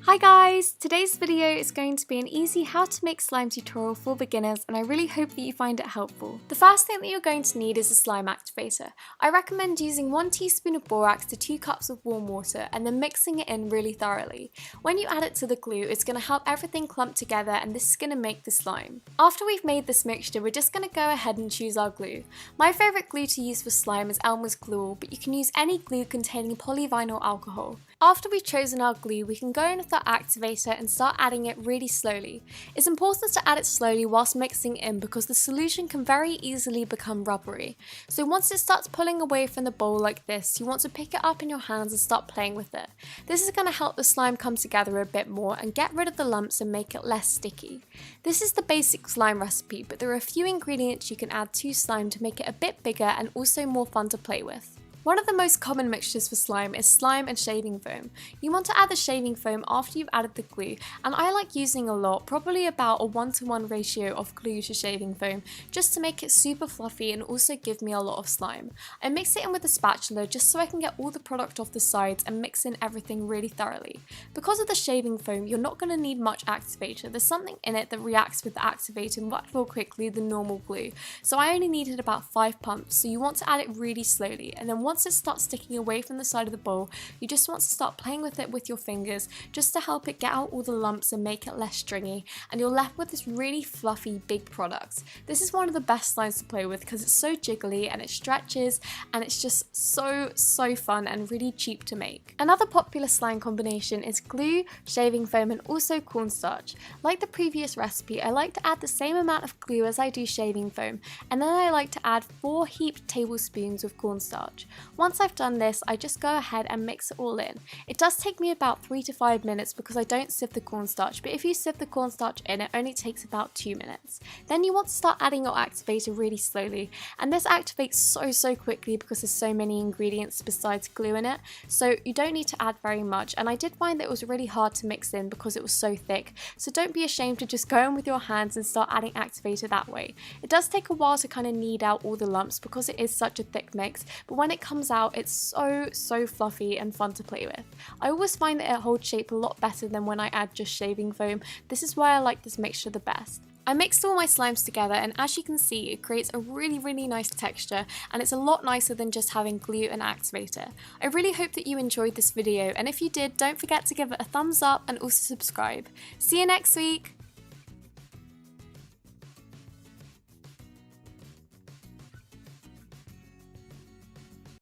Hi guys! Today's video is going to be an easy how to make slime tutorial for beginners, and I really hope that you find it helpful. The first thing that you're going to need is a slime activator. I recommend using 1 teaspoon of borax to 2 cups of warm water and then mixing it in really thoroughly. When you add it to the glue, it's going to help everything clump together and this is going to make the slime. After we've made this mixture, we're just going to go ahead and choose our glue. My favourite glue to use for slime is Elmer's Glue All, but you can use any glue containing polyvinyl alcohol. After we've chosen our glue, we can go in with our activator and start adding it really slowly. It's important to add it slowly whilst mixing in because the solution can very easily become rubbery. So once it starts pulling away from the bowl like this, you want to pick it up in your hands and start playing with it. This is going to help the slime come together a bit more and get rid of the lumps and make it less sticky. This is the basic slime recipe, but there are a few ingredients you can add to slime to make it a bit bigger and also more fun to play with. One of the most common mixtures for slime is slime and shaving foam. You want to add the shaving foam after you've added the glue, and I like using a lot, probably about a 1:1 ratio of glue to shaving foam, just to make it super fluffy and also give me a lot of slime. I mix it in with a spatula just so I can get all the product off the sides and mix in everything really thoroughly. Because of the shaving foam, you're not going to need much activator. There's something in it that reacts with the activator much more quickly than normal glue, so I only needed about 5 pumps, so you want to add it really slowly, and then once it starts sticking away from the side of the bowl, you just want to start playing with it with your fingers just to help it get out all the lumps and make it less stringy, and you're left with this really fluffy big product. This is one of the best slimes to play with because it's so jiggly and it stretches and it's just so fun and really cheap to make. Another popular slime combination is glue, shaving foam and also cornstarch. Like the previous recipe, I like to add the same amount of glue as I do shaving foam, and then I like to add 4 heaped tablespoons of cornstarch. Once I've done this, I just go ahead and mix it all in. It does take me about 3 to 5 minutes because I don't sieve the cornstarch, but if you sieve the cornstarch in, it only takes about 2 minutes. Then you want to start adding your activator really slowly, and this activates so quickly because there's so many ingredients besides glue in it, so you don't need to add very much, and I did find that it was really hard to mix in because it was so thick, so don't be ashamed to just go in with your hands and start adding activator that way. It does take a while to kind of knead out all the lumps because it is such a thick mix, but when it comes out, it's so fluffy and fun to play with. I always find that it holds shape a lot better than when I add just shaving foam. This is why I like this mixture the best. I mixed all my slimes together, and as you can see, it creates a really nice texture, and it's a lot nicer than just having glue and activator. I really hope that you enjoyed this video, and if you did, don't forget to give it a thumbs up and also subscribe. See you next week!